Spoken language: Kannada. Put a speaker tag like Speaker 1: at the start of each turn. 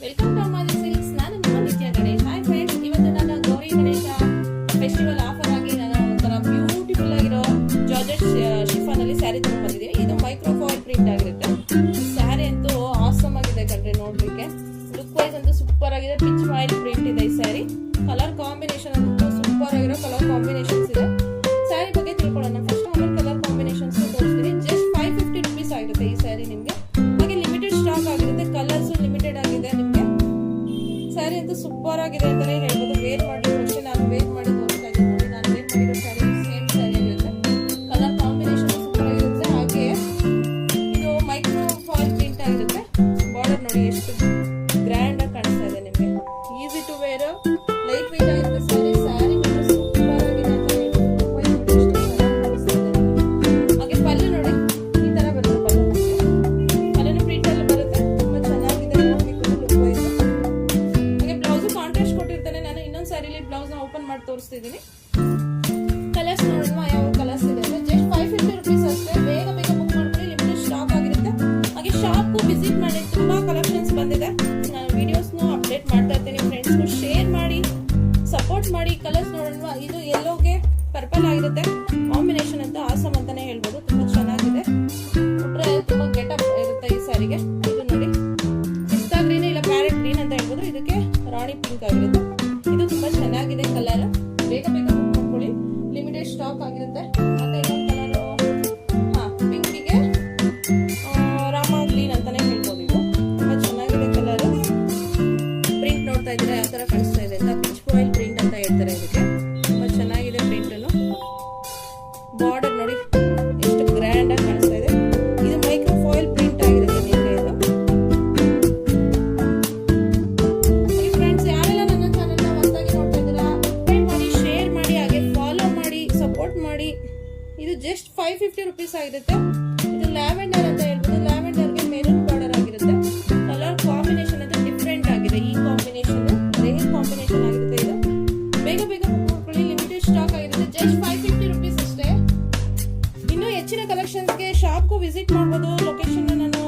Speaker 1: Welcome to ಅಮ್ಮಾಜಿ silks. ನಾನು ನಿಮ್ಮ ನಿತ್ಯ ಗಣೇಶ್. ಹಾಯ್ ಫ್ರೆಂಡ್ಸ್, ಇವತ್ತು ನಾನು ಗೌರಿ ಗಣೇಶ ಫೆಸ್ಟಿವಲ್ ಆಫರ್ ಆಗಿ ನಾನು ಒಂಥರ ಬ್ಯೂಟಿಫುಲ್ ಆಗಿರೋ ಜಾರ್ಜೆಟ್ ಶಿಫಾನ್ ಅಲ್ಲಿ ಸ್ಯಾರಿ ತಗೊಂಡ್ ಬಂದಿದ್ದೀವಿ. ಇದು ಮೈಕ್ರೋ ಫಾಯಿಲ್ ಪ್ರಿಂಟ್ ಆಗಿರುತ್ತೆ. ಸ್ಯಾರಿ ಅಂತೂ ಆಸಮ್ ಆಗಿದೆ ಕಣ್ರಿ, ನೋಡ್ಲಿಕ್ಕೆ ಲುಕ್ ವೈಸ್ ಅಂತೂ ಸೂಪರ್ ಆಗಿದೆ. ಪಿಚ್ ಫಾಯಿಲ್ ಪ್ರಿಂಟ್ ಇದೆ ಈ ಸ್ಯಾರಿ. ಕಲರ್ ಕಾಂಬಿನೇಷನ್ ಅಂತೂ ಸೂಪರ್ ಆಗಿರೋ ಕಲರ್ ಕಾಂಬಿನೇಷನ್ಸ್ ಇದೆ. ಸ್ಯಾರಿ ಬಗ್ಗೆ ತಿಳ್ಕೊಳ್ಳೋಣ ಫಸ್ಟ್, ಆಮೇಲೆ ಕಲರ್ ಕಾಂಬಿನೇಷನ್ಸ್ ತೋರಿಸ್ತೀನಿ. ಜಸ್ಟ್ 550 rupees ಆಗಿರುತ್ತೆ ಈ ಸ್ಯಾರಿ ನಿಮಗೆ. ಹಾಗೆ ಲಿಮಿಟೆಡ್ ಸ್ಟಾಕ್ ಆಗಿರುತ್ತೆ, ಕಲರ್ಸ್ ಲಿಮಿಟೆಡ್ ಆಗಿದೆ ನಿಮಗೆ. ಸ್ಯಾರಿ ಅಂತೂ ಸೂಪರ್ ಆಗಿದೆ ಅಂತಾನೆ ಹೇಳ್ಬೋದು. ವೇರ್ ಮಾಡಿ ಅಷ್ಟೇ, ನಾನು ವೇರ್ ಮಾಡಿ ತೋರಿಸ್ತಾ ಇದ್ದೀನಿ ನೋಡಿ. ನಾನು ವೇರ್ ಮಾಡಿರೋ ಸ್ಯಾರಿ ಸೇಮ್ ಸ್ಯಾರಿ ಆಗಿರುತ್ತೆ. ಕಲರ್ ಕಾಂಬಿನೇಷನ್ ಸೂಪರ್ ಆಗಿರುತ್ತೆ. ಹಾಗೆ ಇದು ಮೈಕ್ರೋ ಫಾಯಿಲ್ ಪ್ರಿಂಟ್ ಆಗಿರುತ್ತೆ. ಬಾರ್ಡರ್ ನೋಡಿ ಎಷ್ಟು ಗ್ರ್ಯಾಂಡ್ ಆಗಿ ಕಾಣಿಸ್ತಾ ಇದೆ ನಿಮಗೆ. Easy to wear, light weight ಆಗಿರುತ್ತೆ ಸ್ಯಾರಿ. ಸ್ಯಾರಿ ಸೂಪರ್ ಆಗಿದೆ ಅಂತ ಹೇಳ್ಬೋದು. ಹಾಗೆ ಪಲ್ಲು ನೋಡಿ ಈ ತರ ಬರುತ್ತೆ. ಪಲ್ಲುನು ಪ್ರಿಂಟ್ ಅಲ್ಲಿ ಬರುತ್ತೆ, ತುಂಬಾ ಚೆನ್ನಾಗಿದೆ ನೋಡ್ಲಿಕ್ಕೆ ಲುಕ್ ವೈಸ್. ಹಾಗೆ ಬ್ಲೌಸ್ ಕಾಂಟ್ರಾಸ್ಟ್ ಕೊಟ್ಟಿರ್ತಾನೆ. ನಾನು ಇನ್ನೊಂದು ಸ್ಯಾರಿಲಿ ಬ್ಲೌಸ್ ನ ಓಪನ್ ಮಾಡಿ ತೋರಿಸ್ತಿದ್ದೀನಿ. ಕಲರ್ಸ್ ನೋಡೋಣ ಯಾವ ಕಲರ್ಸ್ ಇದೆ ಅಂತ. ಜಸ್ಟ್ 550 rupees ಅಷ್ಟೇ. ಬೇಗ ಬೇಗ ಬುಕ್ ಮಾಡ್ಕೊಳ್ಳಿ, ಲಿಮಿಟೆಡ್ ಸ್ಟಾಕ್ ಆಗಿರುತ್ತೆ. ಹಾಗೆ ಶಾಪ್ ವಿಸಿಟ್ ಮಾಡಿ, ತುಂಬಾ ಕಲೆಕ್ಷನ್ಸ್ ಬಂದಿದೆ. ನಾನು ವಿಡಿಯೋಸ್ ಅಪ್ಡೇಟ್ ಮಾಡ್ತಾ ಇರ್ತೀನಿ. ಫ್ರೆಂಡ್ಸ್ ಶೇರ್ ಮಾಡಿ, ಸಪೋರ್ಟ್ ಮಾಡಿ. ಕಲರ್ಸ್ ನೋಡೋಣ. ಇದು ಯೆಲ್ಲೋಗೆ ಪರ್ಪಲ್ ಆಗಿರುತ್ತೆ. ಕಾಂಬಿನೇಷನ್ ಅಂತ ಆಸಮ್ ಅಂತಾನೆ ಹೇಳ್ಬೋದು. ತುಂಬಾ ಚೆನ್ನಾಗಿದೆ. ಉಟ್ರೆ ತುಂಬಾ ಗೆಟಪ್ ಇರುತ್ತೆ ಈ ಸ್ಯಾರಿಗೆ. ಇದು ನೋಡಿ ಪಿಸ್ತಾ ಗ್ರೀನ್ ಇಲ್ಲ ಪ್ಯಾರೆಟ್ ಗ್ರೀನ್ ಅಂತ ಹೇಳ್ಬೋದು. ಇದಕ್ಕೆ ರಾಣಿ ಪಿಂಕ್ ಆಗಿರುತ್ತೆ. ಇದು ತುಂಬಾ ಚೆನ್ನಾಗಿದೆ ಕಲರ್. ಬೇಗ ಬೇಗ ಬುಕ್ ಮಾಡ್ಕೊಳ್ಳಿ, ಲಿಮಿಟೆಡ್ ಸ್ಟಾಕ್ ಆಗಿರುತ್ತೆ. ಮತ್ತೆ ಇನ್ನೊಂದು ಕಲರ್ ಪಿಂಕಿಗೆ ರಾಮ ಗ್ರೀನ್ ಅಂತಾನೆ ಹೇಳ್ಬೋದು. ಇದು ತುಂಬಾ ಚೆನ್ನಾಗಿದೆ ಕಲರ್. ಪ್ರಿಂಟ್ ನೋಡ್ತಾ ಇದ್ರೆ ಯಾವ ತರ ಕಾಣಿಸ್ತಾ ಇದೆ ಅಂತ. ಪಿಚ್ ಫಾಯಿಲ್ ಪ್ರಿಂಟ್ ಅಂತ ಹೇಳ್ತಾರೆ ಇದಕ್ಕೆ. ತುಂಬಾ ಚೆನ್ನಾಗಿದೆ ಪ್ರಿಂಟ್ ಅನ್ನು. ಬಾರ್ಡರ್ ನೋಡಿ ಎಷ್ಟು ಗ್ರ್ಯಾಂಡ್ ಆಗಿ ಕಾಣಿಸ್ತಾ ಇದೆ. ಇದು ಮೈಕ್ರೋ ಫಾಯಿಲ್ ಪ್ರಿಂಟ್ ಆಗಿರುತ್ತೆ ನಿಮಗೆ ಇದು. ಫ್ರೆಂಡ್ಸ್, ಯಾರೆಲ್ಲ ನನ್ನ ಚಾನೆಲ್ ನ ಹೊಸದಾಗಿ ನೋಡ್ತಾ ಇದ್ದೀರಾ, ಸಬ್ಸ್ಕ್ರೈಬ್ ಮಾಡಿ, ಶೇರ್ ಮಾಡಿ, ಹಾಗೆ ಫಾಲೋ ಮಾಡಿ, ಸಪೋರ್ಟ್ ಮಾಡಿ. ಇದು ಜಸ್ಟ್ 550 rupees ಆಗಿರುತ್ತೆ. ಇದು ಲ್ಯಾವೆಂಡರ್ ಅಂತ ಹೇಳ್ಬೋದು. ಲ್ಯಾವೆಂಡರ್ಗೆ ಮೆರೂನ್ ಬಾರ್ಡರ್ ಆಗಿರುತ್ತೆ. ಕಲರ್ ಕಾಂಬಿನೇಷನ್ ಅಂತ ಡಿಫ್ರೆಂಟ್ ಆಗಿದೆ. ಈ ಕಾಂಬಿನೇಷನ್ ರೇರ್ ಕಾಂಬಿನೇಷನ್ ಆಗಿರುತ್ತೆ. ಇದು ಬೇಗ ಬೇಗ ಬುಕ್ ಮಾಡ್ಕೊಳ್ಳಿ, ಲಿಮಿಟೆಡ್ ಸ್ಟಾಕ್ ಆಗಿರುತ್ತೆ. ಜಸ್ಟ್ 550 rupees ಅಷ್ಟೇ. ಇನ್ನು ಹೆಚ್ಚಿನ ಕಲೆಕ್ಷನ್ಸ್ಗೆ ಶಾಪ್ಗೂ ವಿಸಿಟ್ ಮಾಡ್ಬೋದು. ಲೊಕೇಶನ್ ನಾನು